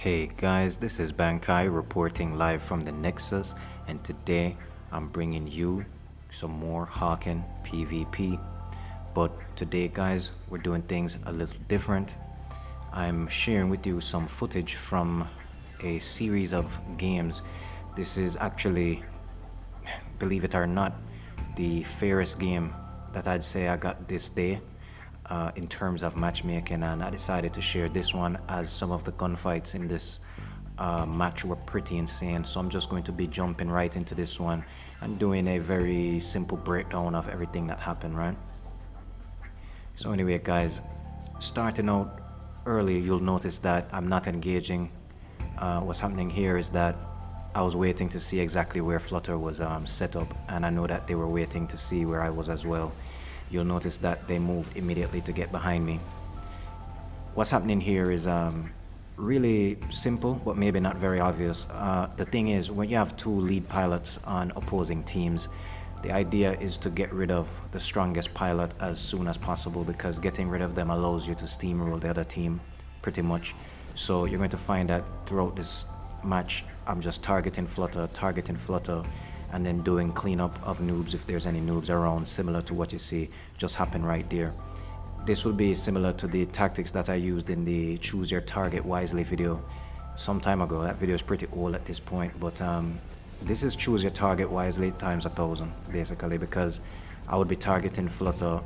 Hey guys, this is Bankai reporting live from the Nexus, and today I'm bringing you some more Hawken PvP. But today guys, we're doing things a little different. I'm sharing with you some footage from a series of games. This is actually, believe it or not, the fairest game that I'd say I got this day. In terms of matchmaking, and I decided to share this one as some of the gunfights in this match were pretty insane. So I'm just going to be jumping right into this one and doing a very simple breakdown of everything that happened, right? So anyway guys, starting out early, you'll notice that I'm not engaging. What's happening here is that I was waiting to see exactly where Flutter was set up, and I know that they were waiting to see where I was as well. You'll notice that they moved immediately to get behind me. What's happening here is really simple, but maybe not very obvious. The thing is, when you have two lead pilots on opposing teams, the idea is to get rid of the strongest pilot as soon as possible, because getting rid of them allows you to steamroll the other team pretty much. So you're going to find that throughout this match, I'm just targeting Flutter, and then doing cleanup of noobs if there's any noobs around, similar to what you see just happen right there. This will be similar to the tactics that I used in the Choose Your Target Wisely video some time ago. That video is pretty old at this point, but this is Choose Your Target Wisely times 1,000 basically, because I would be targeting Flutter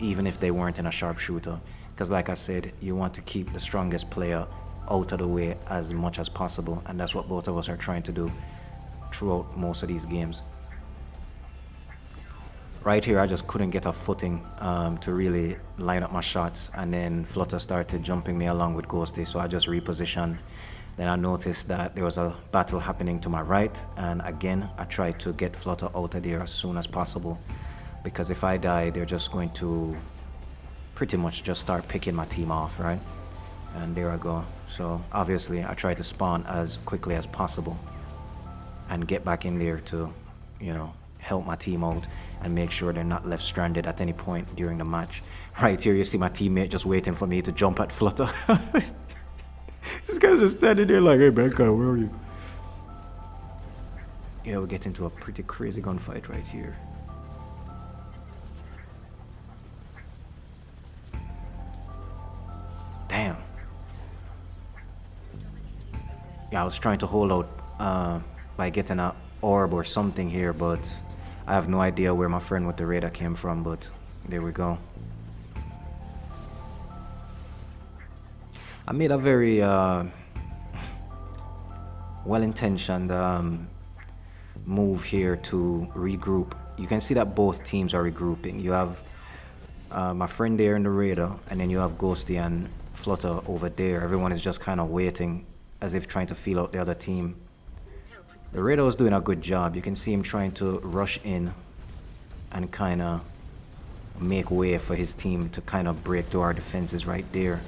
even if they weren't in a sharpshooter, because like I said, you want to keep the strongest player out of the way as much as possible, and that's what both of us are trying to do throughout most of these games. Right here I just couldn't get a footing to really line up my shots, and then Flutter started jumping me along with Ghosty, so I just repositioned. Then I noticed that there was a battle happening to my right, and again I tried to get Flutter out of there as soon as possible, because if I die they're just going to pretty much just start picking my team off, right? And there I go. So obviously I tried to spawn as quickly as possible and get back in there to, you know, help my team out and make sure they're not left stranded at any point during the match. Right here you see my teammate just waiting for me to jump at Flutter. This guy's just standing there like, hey Becca, where are you? Yeah, we get into a pretty crazy gunfight right here. Damn. Yeah, I was trying to hold out by getting an orb or something here, but I have no idea where my friend with the radar came from, but there we go. I made a very well-intentioned move here to regroup. You can see that both teams are regrouping. You have my friend there in the radar, and then you have Ghosty and Flutter over there. Everyone is just kind of waiting as if trying to feel out the other team. The radar is doing a good job. You can see him trying to rush in and kind of make way for his team to kind of break through our defenses right there.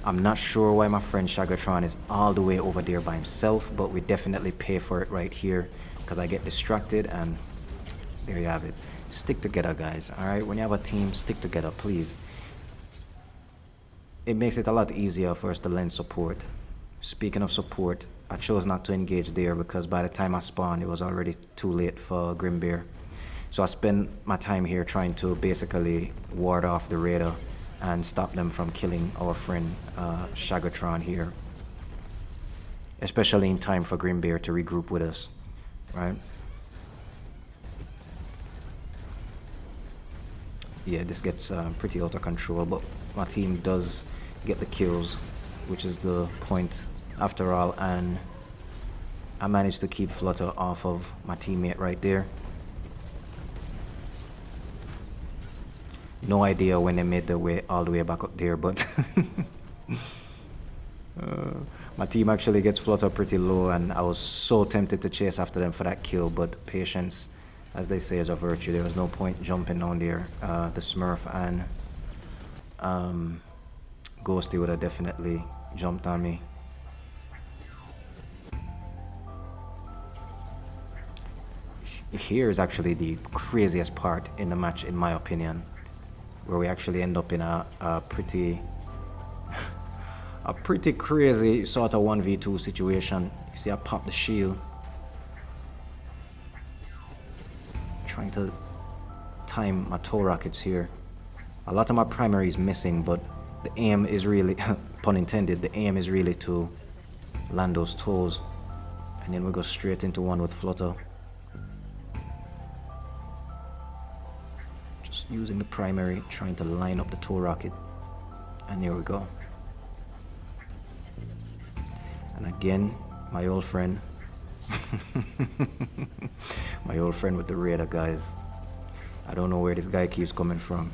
I'm not sure why my friend Shagatron is all the way over there by himself, but we definitely pay for it right here because I get distracted, and there you have it. Stick together guys, alright? When you have a team, stick together please. It makes it a lot easier for us to lend support. Speaking of support, I chose not to engage there because by the time I spawned it was already too late for Grim Bear. So I spent my time here trying to basically ward off the radar and stop them from killing our friend Shagatron here. Especially in time for Grim Bear to regroup with us, right? Yeah, this gets pretty out of control, but my team does get the kills, which is the point after all, and I managed to keep Flutter off of my teammate right there. No idea when they made their way all the way back up there, but my team actually gets Flutter pretty low, and I was so tempted to chase after them for that kill, but patience, as they say, is a virtue. There was no point jumping down there. The Smurf and Ghosty would have definitely jumped on me. Here is actually the craziest part in the match, in my opinion, where we actually end up in a pretty a pretty crazy sort of 1v2 situation. You see, I popped the shield. Trying to time my tow rockets here. A lot of my primary is missing, but the aim is really, pun intended, the aim is really to land those toes. And then we go straight into one with flutter. Just using the primary, trying to line up the tow rocket. And there we go. And again, my old friend. My old friend with the radar, guys. I don't know where this guy keeps coming from.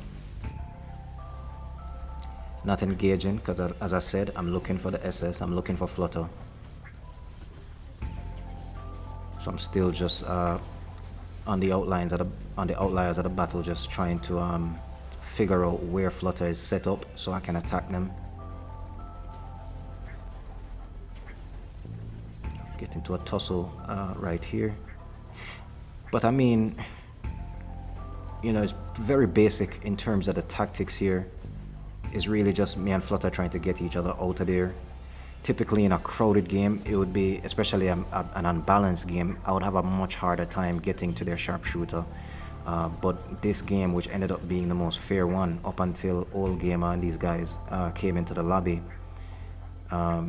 Not engaging, because as I said, I'm looking for the SS, I'm looking for flutter. So I'm still just on the outliers of the battle, just trying to figure out where flutter is set up so I can attack them. Get into a tussle right here. But I mean, you know, it's very basic in terms of the tactics here. It's really just me and Flutter trying to get each other out of there. Typically in a crowded game, it would be, especially an unbalanced game, I would have a much harder time getting to their sharpshooter. But this game, which ended up being the most fair one up until Old Gamer and these guys came into the lobby,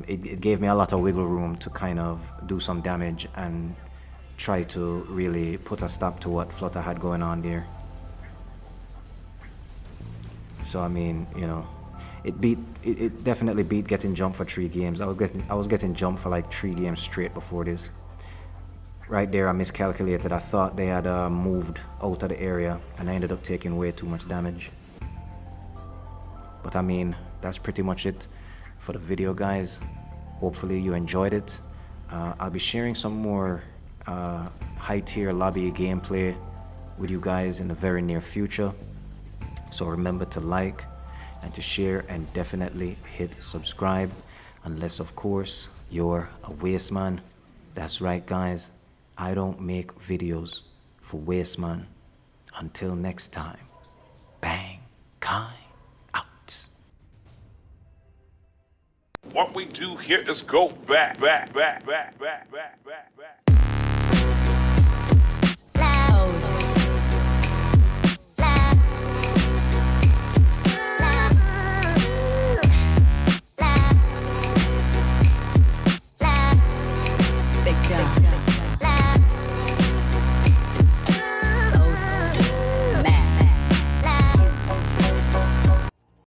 it gave me a lot of wiggle room to kind of do some damage and try to really put a stop to what Flutter had going on there. So I mean, you know, it definitely beat getting jumped for 3 games. I was getting jumped for like 3 games straight before this. Right there, I miscalculated. I thought they had moved out of the area, and I ended up taking way too much damage. But I mean, that's pretty much it for the video, guys. Hopefully you enjoyed it. I'll be sharing some more high-tier lobby gameplay with you guys in the very near future. So remember to like and to share, and definitely hit subscribe, unless of course you're a waste man. That's right, guys, I don't make videos for waste man. Until next time, bang Kai out. What we do here is go back. Oh.